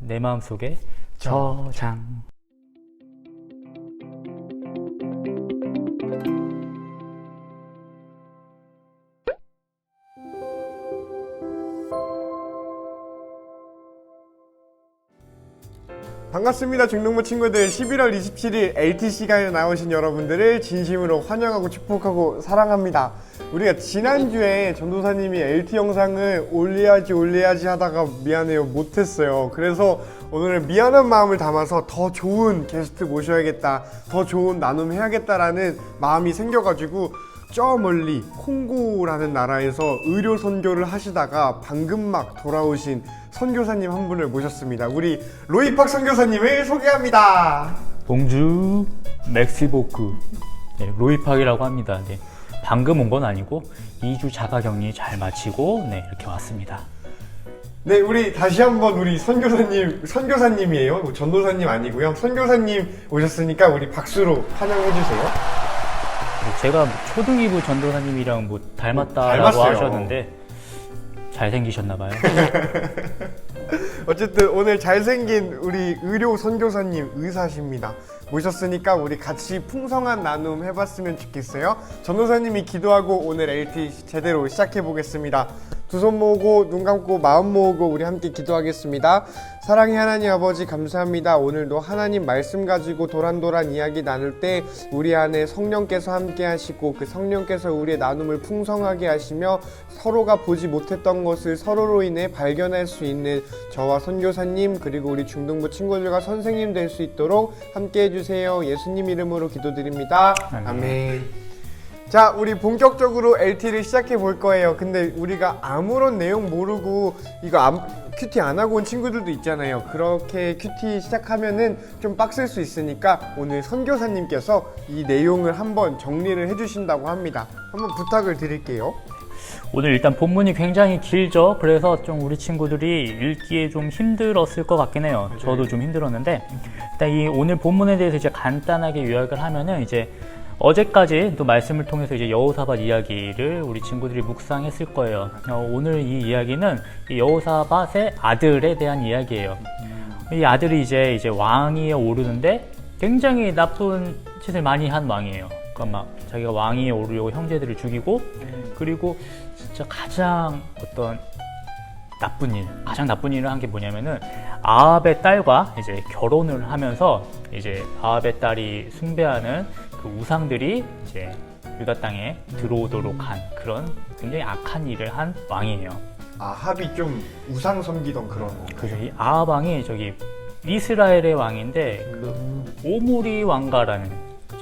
내 마음속에 저장. 반갑습니다. 중동부 친구들. 11월 27일 LTC가에 나오신 여러분들을 진심으로 환영하고 축복하고 사랑합니다. 우리가 지난주에 전도사님이 LT 영상을 올려야지 하다가 미안해요 못했어요. 그래서 오늘은 미안한 마음을 담아서 더 좋은 게스트 모셔야겠다, 더 좋은 나눔 해야겠다라는 마음이 생겨가지고 저 멀리 콩고라는 나라에서 의료 선교를 하시다가 방금 막 돌아오신 선교사님 한 분을 모셨습니다. 우리 로이팍 선교사님을 소개합니다. 봉주 맥시보크. 네, 로이팍이라고 합니다. 네, 방금 온 건 아니고 2주 자가격리 잘 마치고 이렇게 왔습니다. 네, 우리 다시 한번 우리 선교사님이에요. 전도사님 아니고요. 선교사님 오셨으니까 우리 박수로 환영해 주세요. 제가 초등이부 전도사님이랑 뭐 닮았다라고 닮았어요. 하셨는데 잘생기셨나봐요. 어쨌든 오늘 잘생긴 우리 의료 선교사님 의사십니다. 모셨으니까 우리 같이 풍성한 나눔 해봤으면 좋겠어요. 전도사님이 기도하고 오늘 LT 제대로 시작해 보겠습니다. 두 손 모으고 눈 감고 마음 모으고 우리 함께 기도하겠습니다. 사랑의 하나님 아버지 감사합니다. 오늘도 하나님 말씀 가지고 도란도란 이야기 나눌 때 우리 안에 성령께서 함께 하시고 그 성령께서 우리의 나눔을 풍성하게 하시며 서로가 보지 못했던 것을 서로로 인해 발견할 수 있는 저와 선교사님 그리고 우리 중등부 친구들과 선생님 될 수 있도록 함께 해주세요. 예수님 이름으로 기도드립니다. 아멘. 자, 우리 본격적으로 LT를 시작해 볼 거예요. 근데 우리가 아무런 내용 모르고 이거 큐티 안 하고 온 친구들도 있잖아요. 그렇게 큐티 시작하면은 좀 빡셀 수 있으니까 오늘 선교사님께서 이 내용을 한번 정리를 해주신다고 합니다. 한번 부탁을 드릴게요. 오늘 일단 본문이 굉장히 길죠. 그래서 좀 우리 친구들이 읽기에 좀 힘들었을 것 같긴 해요. 저도 좀 힘들었는데 일단 이 오늘 본문에 대해서 이제 간단하게 요약을 하면은 이제 어제까지 또 말씀을 통해서 이제 여호사밧 이야기를 우리 친구들이 묵상했을 거예요. 오늘 이 이야기는 이 여호사밧의 아들에 대한 이야기예요. 이 아들이 이제 왕위에 오르는데 굉장히 나쁜 짓을 많이 한 왕이에요. 그러니까 막 자기가 왕위에 오르려고 형제들을 죽이고 그리고 진짜 가장 나쁜 일을 한 게 뭐냐면은 아합의 딸과 이제 결혼을 하면서 이제 아합의 딸이 숭배하는 그 우상들이 이제 유다 땅에 들어오도록 한 그런 굉장히 악한 일을 한 왕이에요. 아합이 좀 우상 섬기던 그런 거. 그래서 이 아합 왕이 저기 이스라엘의 왕인데 그 오므리 왕가라는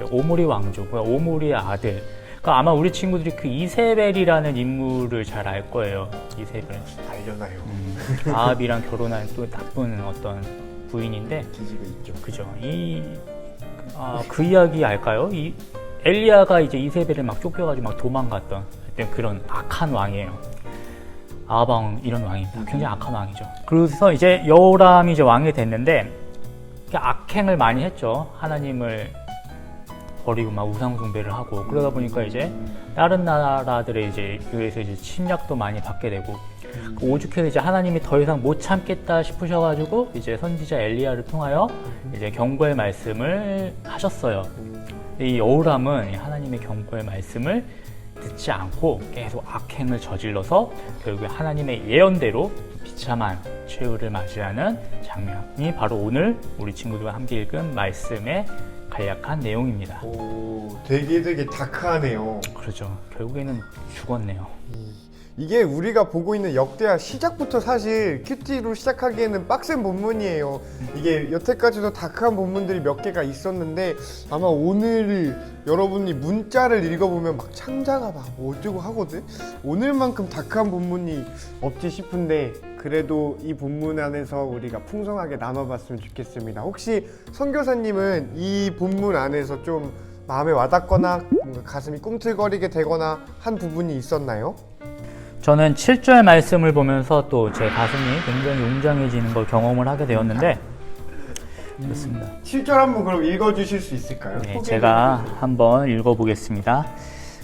오므리 왕족, 오므리의 아들. 그러니까 아마 우리 친구들이 그 이세벨이라는 인물을 잘 알 거예요. 이세벨. 알려나요? 아합이랑 결혼한 또 나쁜 어떤 부인인데. 기집애 있죠. 그죠. 그 이야기 알까요? 이 엘리야가 이제 이세벨을 막 쫓겨가지고 막 도망갔던 그런 악한 왕이에요. 아합 왕 이런 왕입니다. 굉장히 악한 왕이죠. 그래서 이제 여호람이 이제 왕이 됐는데 악행을 많이 했죠. 하나님을 버리고 막 우상 숭배를 하고 그러다 보니까 이제 다른 나라들의 이제 교회에서 이제 침략도 많이 받게 되고 오죽해서 이제 하나님이 더 이상 못 참겠다 싶으셔가지고 이제 선지자 엘리야를 통하여 이제 경고의 말씀을 하셨어요. 이 여호람은 하나님의 경고의 말씀을 듣지 않고 계속 악행을 저질러서 결국에 하나님의 예언대로 비참한 최후를 맞이하는 장면이 바로 오늘 우리 친구들과 함께 읽은 말씀의 간략한 내용입니다. 오, 되게 다크하네요. 그렇죠. 결국에는 죽었네요. 이게 우리가 보고 있는 역대하 시작부터 사실 큐티로 시작하기에는 빡센 본문이에요. 이게 여태까지도 다크한 본문들이 몇 개가 있었는데 아마 오늘 여러분이 문자를 읽어보면 막 창자가 막 어쩌고 하거든? 오늘만큼 다크한 본문이 없지 싶은데 그래도 이 본문 안에서 우리가 풍성하게 나눠봤으면 좋겠습니다. 혹시 선교사님은 이 본문 안에서 좀 마음에 와닿거나 뭔가 가슴이 꿈틀거리게 되거나 한 부분이 있었나요? 저는 7절 말씀을 보면서 또 제 가슴이 굉장히 웅장해지는 걸 경험을 하게 되었는데 그렇습니다. 7절 한번 그럼 읽어주실 수 있을까요? 네, 제가 한번 읽어보겠습니다.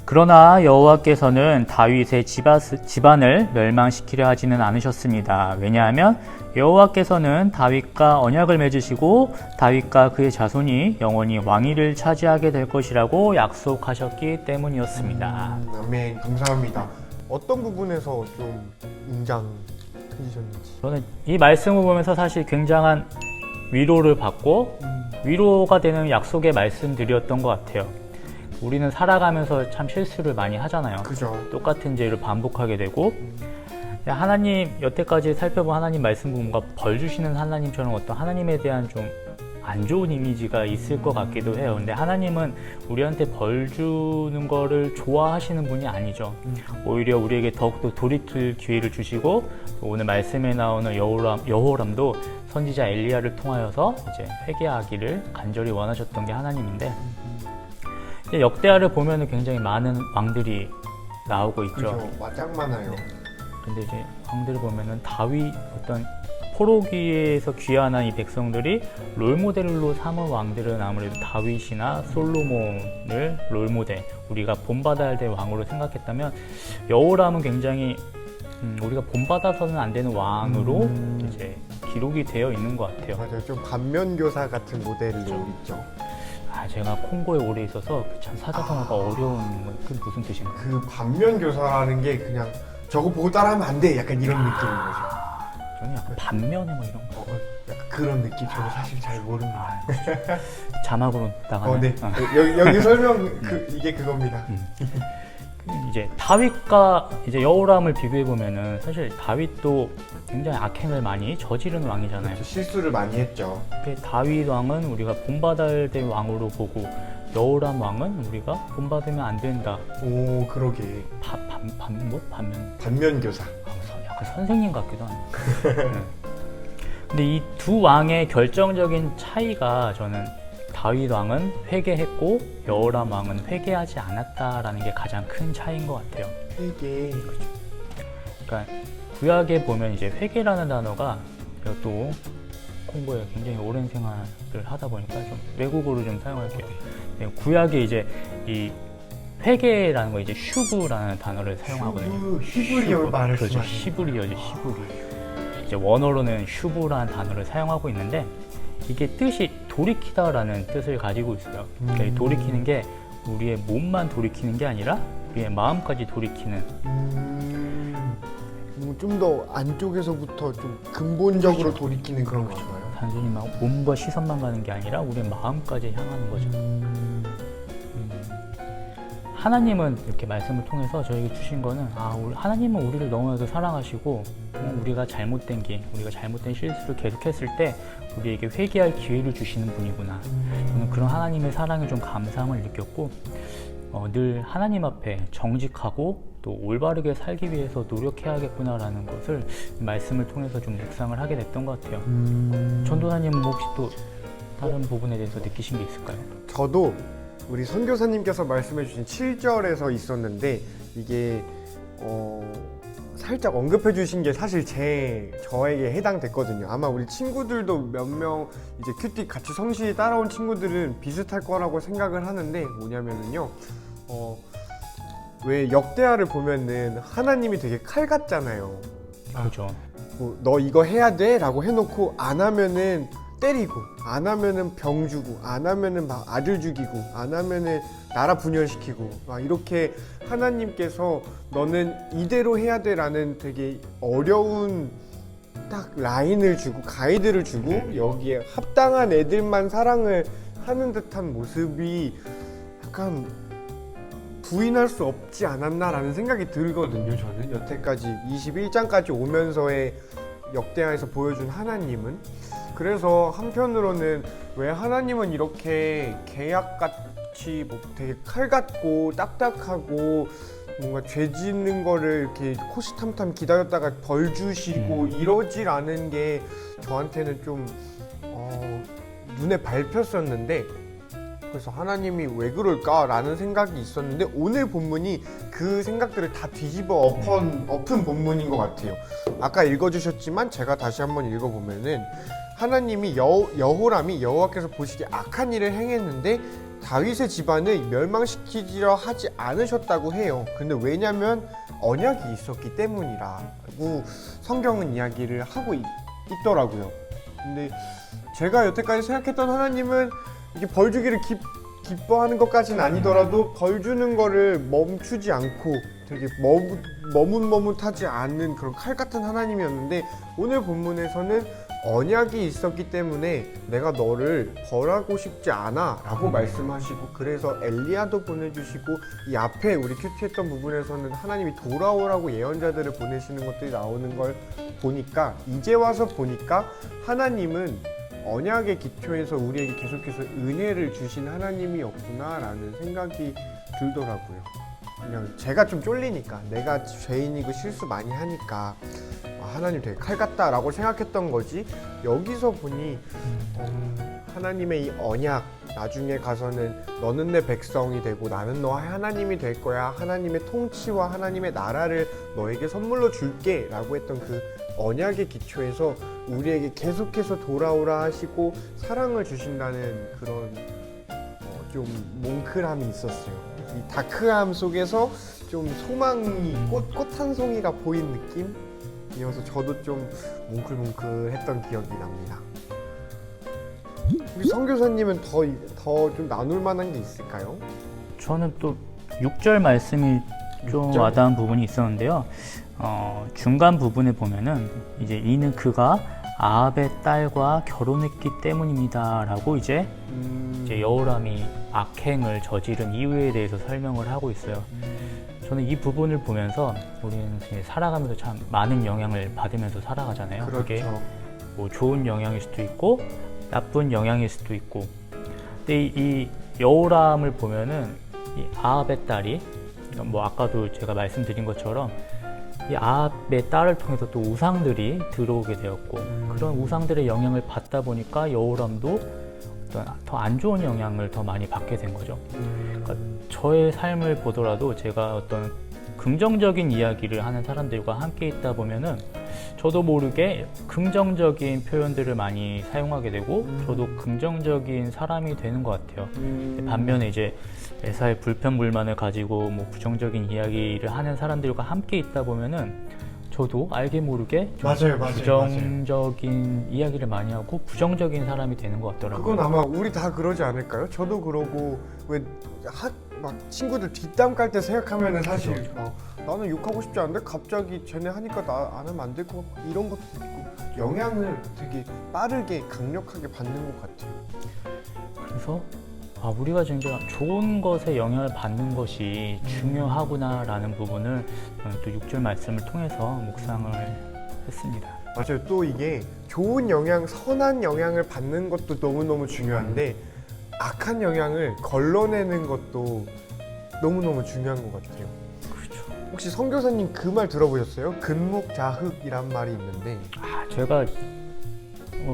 그러나 여호와께서는 다윗의 집안을 멸망시키려 하지는 않으셨습니다. 왜냐하면 여호와께서는 다윗과 언약을 맺으시고 다윗과 그의 자손이 영원히 왕위를 차지하게 될 것이라고 약속하셨기 때문이었습니다. 아멘. 감사합니다. 어떤 부분에서 좀 인장해지셨는지. 저는 이 말씀을 보면서 사실 굉장한 위로를 받고 위로가 되는 약속의 말씀들이었던 것 같아요. 우리는 살아가면서 참 실수를 많이 하잖아요. 그죠. 똑같은 죄를 반복하게 되고 하나님 여태까지 살펴본 하나님 말씀 보면 뭔가 벌 주시는 하나님처럼 어떤 하나님에 대한 좀 안 좋은 이미지가 있을 것 같기도 해요. 근데 하나님은 우리한테 벌 주는 거를 좋아하시는 분이 아니죠. 오히려 우리에게 더욱더 돌이킬 기회를 주시고 오늘 말씀에 나오는 여호람도 선지자 엘리야를 통하여서 이제 회개하기를 간절히 원하셨던 게 하나님인데 역대하를 보면은 굉장히 많은 왕들이 나오고 있죠. 그죠. 짱 많아요. 근데 이제 왕들을 보면은 다윗 어떤 포로기에서 귀환한 이 백성들이 롤모델로 삼은 왕들은 아무래도 다윗이나 솔로몬을 롤모델, 우리가 본받아야 될 왕으로 생각했다면 여호람은 굉장히 우리가 본받아서는 안 되는 왕으로 이제 기록이 되어 있는 것 같아요. 맞아요. 좀 반면교사 같은 모델로 있죠. 제가 콩고에 오래 있어서 참 사자성어가 어려운 그 무슨 뜻인가요? 그 반면교사라는 게 그냥 저거 보고 따라하면 안 돼. 약간 이런 느낌인 거죠. 저는 약간 반면에 뭐 이런 거 약간 그런 느낌. 저는 사실 잘 모릅니다. 자막으로 나가는. 네. 여기 설명 이게 그겁니다. 이제 다윗과 이제 여호람을 비교해 보면은 사실 다윗도 굉장히 악행을 많이 저지른 왕이잖아요. 그렇죠. 실수를 많이 했죠. 근데 다윗 왕은 우리가 본받아야 될 왕으로 보고 여호람 왕은 우리가 본받으면 안 된다. 오, 그러게. 반면교사. 약간 선생님 같기도 하네요. 네. 근데 이 두 왕의 결정적인 차이가 저는 다윗 왕은 회개했고 여호람 왕은 회개하지 않았다라는 게 가장 큰 차이인 것 같아요. 회개. 그러니까 구약에 보면 이제 회개라는 단어가 제가 또 콩고에 굉장히 오랜 생활을 하다 보니까 좀 외국어로 좀 사용할게요. 구약에 이제 이 회개라는 거 이제 슈브라는 단어를 사용하거든요. 히브리어 말을 그렇죠. 히브리어죠. 히브리. 이제 원어로는 슈브라는 단어를 사용하고 있는데 이게 뜻이 돌이키다라는 뜻을 가지고 있어요. 그러니까 이 돌이키는 게 우리의 몸만 돌이키는 게 아니라 우리의 마음까지 돌이키는. 좀 더 안쪽에서부터 좀 근본적으로 그렇죠. 돌이키는 그런 건가요? 단순히 막 몸과 시선만 가는 게 아니라 우리의 마음까지 향하는 거죠. 하나님은 이렇게 말씀을 통해서 저에게 주신 거는 하나님은 우리를 너무나도 사랑하시고 우리가 잘못된 실수를 계속했을 때 우리에게 회개할 기회를 주시는 분이구나. 저는 그런 하나님의 사랑에 좀 감사함을 느꼈고 늘 하나님 앞에 정직하고 또 올바르게 살기 위해서 노력해야겠구나라는 것을 말씀을 통해서 좀 묵상을 하게 됐던 것 같아요. 전도사님은 혹시 또 다른 부분에 대해서 느끼신 게 있을까요? 저도 우리 선교사님께서 말씀해 주신 7절에서 있었는데 이게 살짝 언급해 주신 게 사실 저에게 해당됐거든요. 아마 우리 친구들도 몇 명 이제 큐티 같이 성실히 따라온 친구들은 비슷할 거라고 생각을 하는데 뭐냐면은요. 왜 역대하를 보면은 하나님이 되게 칼 같잖아요. 그렇죠. 너 이거 해야 돼 라고 해놓고 안 하면은 때리고 안 하면은 병 주고 안 하면은 막 아들 죽이고 안 하면은 나라 분열시키고 막 이렇게 하나님께서 너는 이대로 해야 돼 라는 되게 어려운 딱 라인을 주고 가이드를 주고 여기에 합당한 애들만 사랑을 하는 듯한 모습이 약간 부인할 수 없지 않았나라는 생각이 들거든요. 저는 여태까지 21장까지 오면서의 역대하에서 보여준 하나님은 그래서 한편으로는 왜 하나님은 이렇게 계약같이 되게 칼 같고 딱딱하고 뭔가 죄 짓는 거를 이렇게 호시탐탐 기다렸다가 벌 주시고 이러질 않은 게 저한테는 좀 눈에 밟혔었는데 그래서 하나님이 왜 그럴까라는 생각이 있었는데 오늘 본문이 그 생각들을 다 뒤집어 엎은 본문인 것 같아요. 아까 읽어주셨지만 제가 다시 한번 읽어보면은 하나님이 여호람이 여호와께서 보시기에 악한 일을 행했는데 다윗의 집안을 멸망시키려 하지 않으셨다고 해요. 근데 왜냐면 언약이 있었기 때문이라고 성경은 이야기를 하고 있더라고요. 근데 제가 여태까지 생각했던 하나님은 이게 벌 주기를 기뻐하는 것까지는 아니더라도 벌 주는 거를 멈추지 않고 되게 머뭇머뭇하지 않는 그런 칼 같은 하나님이었는데, 오늘 본문에서는 언약이 있었기 때문에 내가 너를 벌하고 싶지 않아 라고 말씀하시고, 그래서 엘리야도 보내주시고, 이 앞에 우리 큐티했던 부분에서는 하나님이 돌아오라고 예언자들을 보내시는 것들이 나오는 걸 보니까, 이제 와서 보니까 하나님은 언약의 기초에서 우리에게 계속해서 은혜를 주신 하나님이었구나 라는 생각이 들더라고요. 그냥 제가 좀 쫄리니까, 내가 죄인이고 실수 많이 하니까 하나님 되게 칼 같다 라고 생각했던 거지, 여기서 보니 하나님의 이 언약, 나중에 가서는 너는 내 백성이 되고 나는 너의 하나님이 될 거야, 하나님의 통치와 하나님의 나라를 너에게 선물로 줄게 라고 했던 그 언약의 기초에서 우리에게 계속해서 돌아오라 하시고 사랑을 주신다는 그런 좀 몽클함이 있었어요. 이 다크함 속에서 좀 소망이 꽃 한 송이가 보인 느낌이어서 저도 좀 뭉클뭉클했던 기억이 납니다. 우리 선교사님은 더 좀 나눌 만한 게 있을까요? 저는 또 6절 말씀이 좀 6절? 와닿은 부분이 있었는데요. 중간 부분에 보면은 이제 이는 그가 아합의 딸과 결혼했기 때문입니다라고 이제 여호람이 악행을 저지른 이유에 대해서 설명을 하고 있어요. 저는 이 부분을 보면서 우리는 살아가면서 참 많은 영향을 받으면서 살아가잖아요. 그렇죠. 그게 뭐 좋은 영향일 수도 있고 나쁜 영향일 수도 있고. 근데 이 여호람을 보면은 이 아합의 딸이, 뭐 아까도 제가 말씀드린 것처럼 이 아합의 딸을 통해서 또 우상들이 들어오게 되었고, 그런 우상들의 영향을 받다 보니까 여호람도 어떤 더 안 좋은 영향을 더 많이 받게 된 거죠. 그러니까 저의 삶을 보더라도 제가 어떤 긍정적인 이야기를 하는 사람들과 함께 있다 보면은 저도 모르게 긍정적인 표현들을 많이 사용하게 되고 저도 긍정적인 사람이 되는 것 같아요. 반면에 이제 매사에 불평불만을 가지고 뭐 부정적인 이야기를 하는 사람들과 함께 있다 보면은 저도 알게 모르게 좀 부정적인 이야기를 많이 하고 부정적인 사람이 되는 것 같더라고요. 그건 아마 우리 다 그러지 않을까요? 저도 그러고, 막 친구들 뒷담 깔 때 생각하면은 사실 나는 욕하고 싶지 않은데 갑자기 쟤네 하니까 나 안 하면 안 될 것 같고, 이런 것도 있고 영향을 되게 빠르게 강력하게 받는 것 같아요. 그래서 우리가 진짜 좋은 것에 영향을 받는 것이 중요하구나라는 부분을 또 6절 말씀을 통해서 묵상을 했습니다. 맞아요. 또 이게 좋은 영향, 선한 영향을 받는 것도 너무너무 중요한데 악한 영향을 걸러내는 것도 너무너무 중요한 것 같아요. 그렇죠. 혹시 선교사님 그 말 들어보셨어요? 근묵자흑이란 말이 있는데, 제가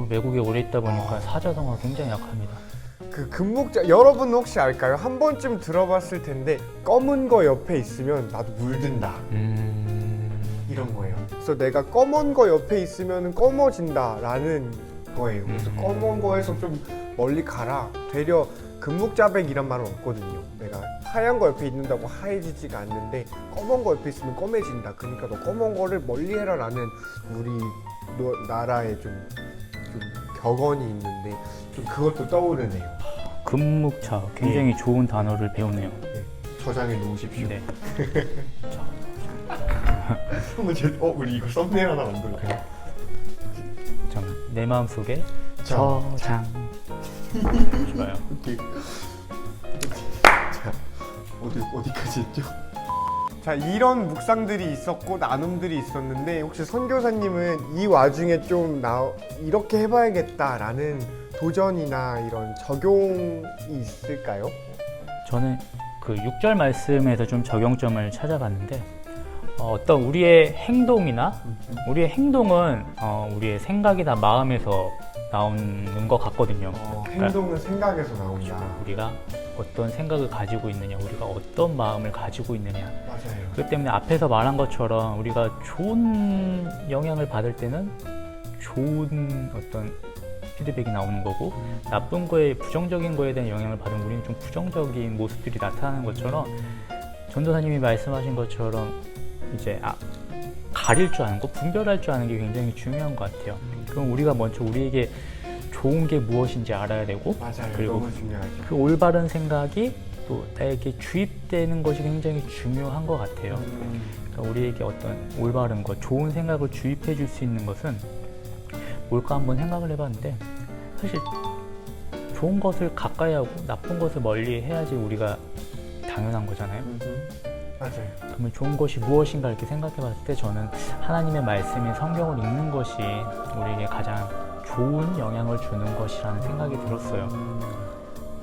외국에 오래 있다 보니까 사자성어가 굉장히 약합니다. 그 근묵자, 여러분 혹시 알까요? 한 번쯤 들어봤을 텐데, 검은 거 옆에 있으면 나도 물든다, 이런 거예요. 그래서 내가 검은 거 옆에 있으면 검어진다 라는 거예요. 그래서 검은 거에서 좀 멀리 가라. 되려 근묵자백이란 말은 없거든요. 내가 하얀 거 옆에 있는다고 하얘지지가 않는데 검은 거 옆에 있으면 검해진다. 그러니까 너 검은 거를 멀리 해라 라는 우리 나라에 좀 격언이 있는데 좀 그것도 떠오르네요. 근묵자, 굉장히 좋은 단어를 배우네요. 네, 저장해 놓으십시오. 네. 우리 이거 썸네일 하나 만들까요? 잠깐, 내 마음속에 저장. 좋아요. 오케이. 자, 어디까지 했죠? 자, 이런 묵상들이 있었고 나눔들이 있었는데, 혹시 선교사님은 이 와중에 좀 이렇게 해봐야겠다라는 도전이나 이런 적용이 있을까요? 저는 그 6절 말씀에서 좀 적용점을 찾아봤는데, 어떤 우리의 행동이나 우리의 행동은 우리의 생각이나 마음에서 나오는 것 같거든요. 행동은 생각에서 나온다. 우리가 어떤 생각을 가지고 있느냐, 우리가 어떤 마음을 가지고 있느냐. 맞아요. 그렇기 때문에 앞에서 말한 것처럼 우리가 좋은 영향을 받을 때는 좋은 어떤 피드백이 나오는 거고, 나쁜 거에 부정적인 거에 대한 영향을 받으면 우리는 좀 부정적인 모습들이 나타나는 것처럼, 전도사님이 말씀하신 것처럼 이제 가릴 줄 아는 거, 분별할 줄 아는 게 굉장히 중요한 것 같아요. 그럼 우리가 먼저 우리에게 좋은 게 무엇인지 알아야 되고, 맞아요. 그리고 너무 중요하죠. 그 올바른 생각이 또 나에게 주입되는 것이 굉장히 중요한 것 같아요. 그러니까 우리에게 어떤 올바른 것, 좋은 생각을 주입해 줄 수 있는 것은 뭘까 한번 생각을 해봤는데, 사실 좋은 것을 가까이 하고 나쁜 것을 멀리 해야지 우리가 당연한 거잖아요. 맞아요. 그러면 좋은 것이 무엇인가 이렇게 생각해 봤을 때 저는 하나님의 말씀인 성경을 읽는 것이 우리에게 가장 좋은 영향을 주는 것이라는 생각이 들었어요.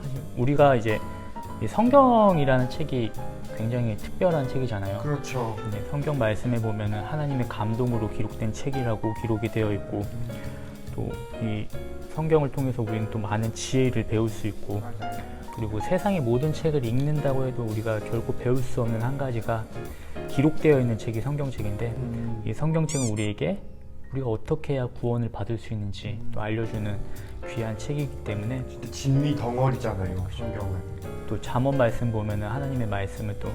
사실 우리가 이제 이 성경이라는 책이 굉장히 특별한 책이잖아요. 그렇죠. 네, 성경 말씀에 보면은 하나님의 감동으로 기록된 책이라고 기록이 되어 있고, 또 이 성경을 통해서 우리는 또 많은 지혜를 배울 수 있고, 맞아요. 그리고 세상의 모든 책을 읽는다고 해도 우리가 결코 배울 수 없는 한 가지가 기록되어 있는 책이 성경책인데, 이 성경책은 우리에게 우리가 어떻게 해야 구원을 받을 수 있는지 또 알려주는 귀한 책이기 때문에, 진짜 진리 덩어리잖아요. 성경은. 또 잠언 말씀 보면은 하나님의 말씀을 또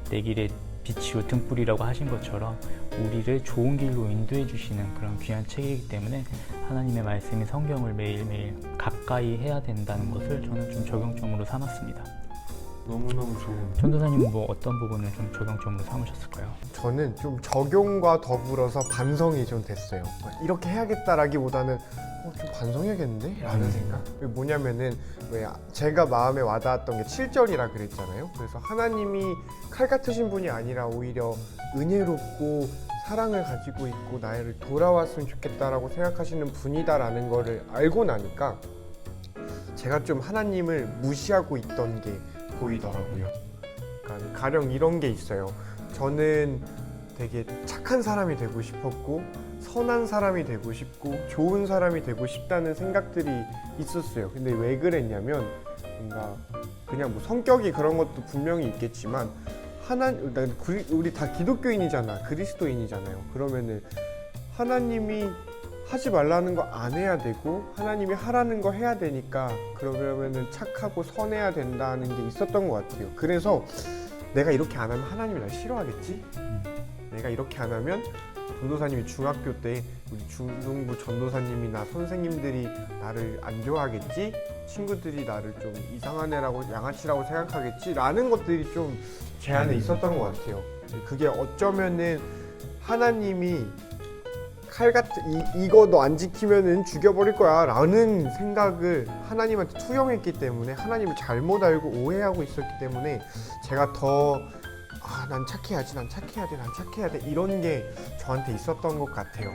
내 길의 빛이요 등불이라고 하신 것처럼 우리를 좋은 길로 인도해 주시는 그런 귀한 책이기 때문에 하나님의 말씀이 성경을 매일매일 가까이 해야 된다는 것을 저는 좀 적용점으로 삼았습니다. 너무너무 좋은. 전도사님은 뭐 어떤 부분을 좀 적용점으로 삼으셨을까요? 저는 좀 적용과 더불어서 반성이 좀 됐어요. 이렇게 해야겠다라기보다는 좀 반성해야겠는데? 라는 생각. 뭐냐면은 왜 제가 마음에 와닿았던 게 7절이라 그랬잖아요. 그래서 하나님이 칼 같으신 분이 아니라 오히려 은혜롭고 사랑을 가지고 있고 나를 돌아왔으면 좋겠다라고 생각하시는 분이다라는 거를 알고 나니까 제가 좀 하나님을 무시하고 있던 게 보이더라고요. 그러니까 가령 이런 게 있어요. 저는 되게 착한 사람이 되고 싶었고 선한 사람이 되고 싶고 좋은 사람이 되고 싶다는 생각들이 있었어요. 근데 왜 그랬냐면 뭔가 그냥 뭐 성격이 그런 것도 분명히 있겠지만 우리 다 기독교인이잖아, 그리스도인이잖아요. 그러면은 하나님이 하지 말라는 거 안 해야 되고 하나님이 하라는 거 해야 되니까 그러면은 착하고 선해야 된다는 게 있었던 것 같아요. 그래서 내가 이렇게 안 하면 하나님이 날 싫어하겠지? 내가 이렇게 안 하면 전도사님이 중학교 때 우리 중등부 전도사님이나 선생님들이 나를 안 좋아하겠지? 친구들이 나를 좀 이상한 애라고 양아치라고 생각하겠지? 라는 것들이 좀 제 안에 있었던 것 같아요. 그게 어쩌면은 하나님이 칼 같은 이거 너 안 지키면은 죽여버릴 거야 라는 생각을 하나님한테 투영했기 때문에 하나님을 잘못 알고 오해하고 있었기 때문에 제가 더 난 착해야지, 난 착해야 돼, 난 착해야 돼 이런 게 저한테 있었던 것 같아요.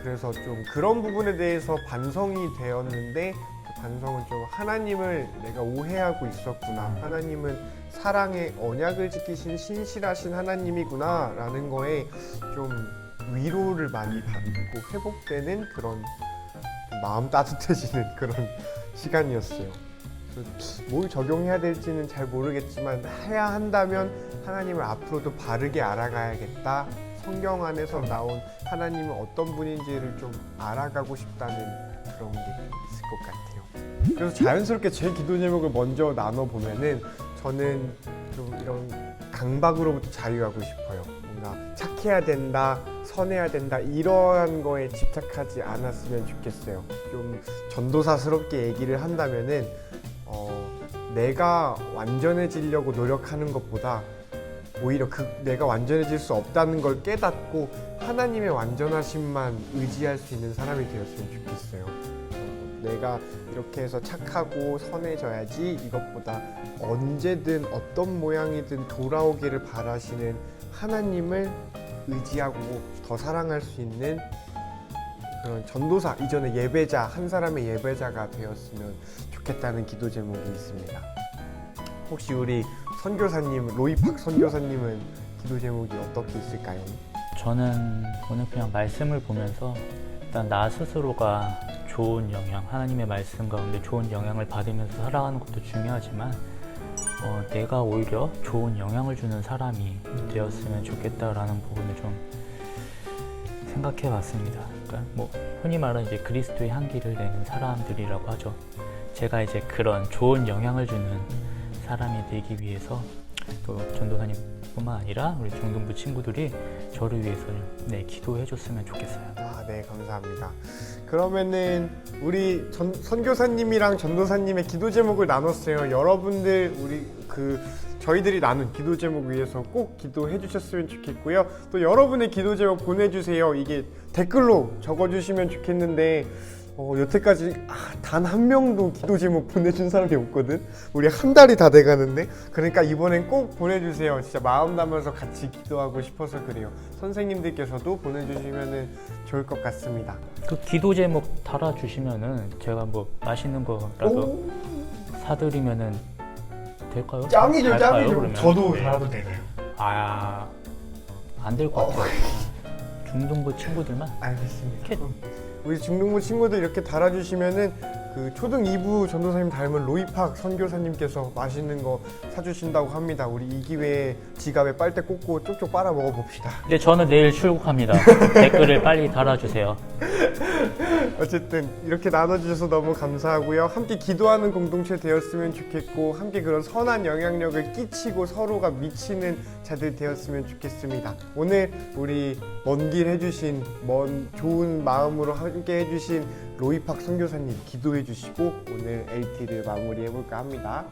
그래서 좀 그런 부분에 대해서 반성이 되었는데 그 반성은 좀 하나님을 내가 오해하고 있었구나, 하나님은 사랑의 언약을 지키신 신실하신 하나님이구나 라는 거에 좀 위로를 많이 받고 회복되는 그런 마음 따뜻해지는 그런 시간이었어요. 그래서 뭘 적용해야 될지는 잘 모르겠지만 해야 한다면 하나님을 앞으로도 바르게 알아가야겠다. 성경 안에서 나온 하나님은 어떤 분인지를 좀 알아가고 싶다는 그런 게 있을 것 같아요. 그래서 자연스럽게 제 기도 제목을 먼저 나눠보면은 저는 좀 이런 강박으로부터 자유하고 싶어요. 뭔가 착해야 된다, 선해야 된다 이러한 거에 집착하지 않았으면 좋겠어요. 좀 전도사스럽게 얘기를 한다면은 내가 완전해지려고 노력하는 것보다 오히려 내가 완전해질 수 없다는 걸 깨닫고 하나님의 완전하심만 의지할 수 있는 사람이 되었으면 좋겠어요. 내가 이렇게 해서 착하고 선해져야지 이것보다 언제든 어떤 모양이든 돌아오기를 바라시는 하나님을 의지하고 더 사랑할 수 있는 그런 전도사, 이전에 예배자, 한 사람의 예배자가 되었으면 좋겠다는 기도 제목이 있습니다. 혹시 우리 선교사님, 로이팍 선교사님은 기도 제목이 어떻게 있을까요? 저는 오늘 그냥 말씀을 보면서 일단 나 스스로가 좋은 영향, 하나님의 말씀 가운데 좋은 영향을 받으면서 살아가는 것도 중요하지만 내가 오히려 좋은 영향을 주는 사람이 되었으면 좋겠다라는 부분을 좀 생각해 봤습니다. 그러니까 뭐 흔히 말하는 이제 그리스도의 향기를 내는 사람들이라고 하죠. 제가 이제 그런 좋은 영향을 주는 사람이 되기 위해서 또 전도사님뿐만 아니라 우리 중등부 친구들이 저를 위해서 네, 기도해 줬으면 좋겠어요. 아, 네, 감사합니다. 그러면은 우리 선교사님이랑 전도사님의 기도 제목을 나눴어요. 여러분들 저희들이 나눈 기도 제목 위해서 꼭 기도해 주셨으면 좋겠고요. 또 여러분의 기도 제목 보내주세요. 이게 댓글로 적어주시면 좋겠는데 여태까지 단 한 명도 기도 제목 보내준 사람이 없거든. 우리 한 달이 다 돼가는데. 그러니까 이번엔 꼭 보내주세요. 진짜 마음 담아서 같이 기도하고 싶어서 그래요. 선생님들께서도 보내주시면 좋을 것 같습니다. 그 기도 제목 달아주시면은 제가 뭐 맛있는 거라도 사드리면은 될까요? 짱이죠, 갈까요, 짱이죠. 그러면? 저도 네. 달아도 되나요? 안 될 것 같아요. 중등부 친구들만. 알겠습니다. 이렇게- 우리 중등부 친구들 이렇게 달아주시면은 그 초등 2부 전도사님 닮은 로이팍 선교사님께서 맛있는 거 사주신다고 합니다. 우리 이 기회에 지갑에 빨대 꽂고 쪽쪽 빨아 먹어봅시다. 근데 저는 내일 출국합니다. 댓글을 빨리 달아주세요. 어쨌든 이렇게 나눠주셔서 너무 감사하고요. 함께 기도하는 공동체 되었으면 좋겠고 함께 그런 선한 영향력을 끼치고 서로가 미치는 자들 되었으면 좋겠습니다. 오늘 우리 먼 길 해주신 좋은 마음으로 함께 해주신 로이팍 선교사님 기도해 주시고 오늘 LT를 마무리해볼까 합니다.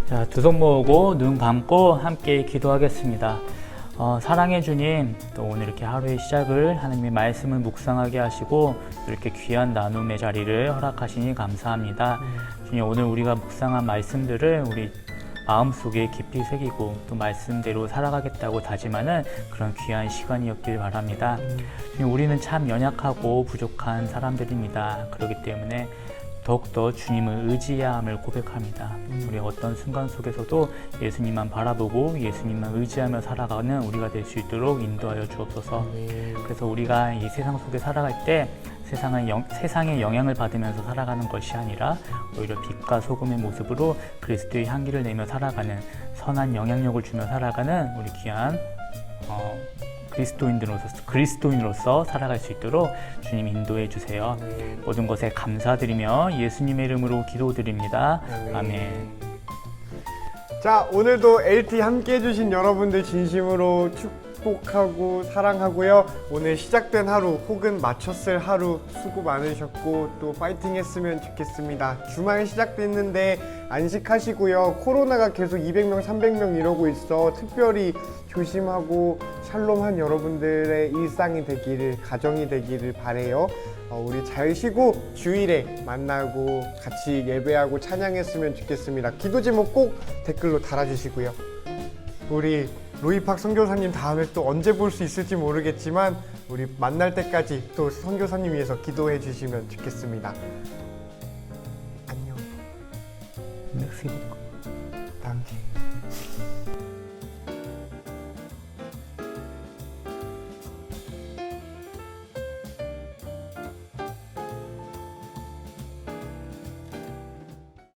자, 두 손 모으고 눈 감고 함께 기도하겠습니다. 사랑의 주님, 또 오늘 이렇게 하루의 시작을 하나님의 말씀을 묵상하게 하시고 또 이렇게 귀한 나눔의 자리를 허락하시니 감사합니다. 주님, 오늘 우리가 묵상한 말씀들을 우리 마음속에 깊이 새기고 또 말씀대로 살아가겠다고 다짐하는 그런 귀한 시간이었길 바랍니다. 주님, 우리는 참 연약하고 부족한 사람들입니다. 그렇기 때문에 더욱더 주님을 의지해야 함을 고백합니다. 우리 어떤 순간 속에서도 예수님만 바라보고 예수님만 의지하며 살아가는 우리가 될 수 있도록 인도하여 주옵소서. 그래서 우리가 이 세상 속에 살아갈 때 세상의 영향을 받으면서 살아가는 것이 아니라 오히려 빛과 소금의 모습으로 그리스도의 향기를 내며 살아가는 선한 영향력을 주며 살아가는 우리 귀한 그리스도인으로서 살아갈 수 있도록 주님 인도해 주세요. 모든 것에 감사드리며 예수님의 이름으로 기도드립니다. 아멘. 자, 오늘도 LT 함께 해주신 여러분들 진심으로 축복하고 사랑하고요. 오늘 시작된 하루 혹은 마쳤을 하루 수고 많으셨고 또 파이팅 했으면 좋겠습니다. 주말 시작됐는데 안식하시고요. 코로나가 계속 200명, 300명 이러고 있어. 특별히 조심하고 샬롬한 여러분들의 일상이 되기를, 가정이 되기를 바래요. 우리 잘 쉬고 주일에 만나고 같이 예배하고 찬양했으면 좋겠습니다. 기도 제목 꼭 댓글로 달아주시고요. 우리 로이팍 선교사님 다음에 또 언제 볼 수 있을지 모르겠지만 우리 만날 때까지 또 선교사님 위해서 기도해 주시면 좋겠습니다. 안녕. 멕시코.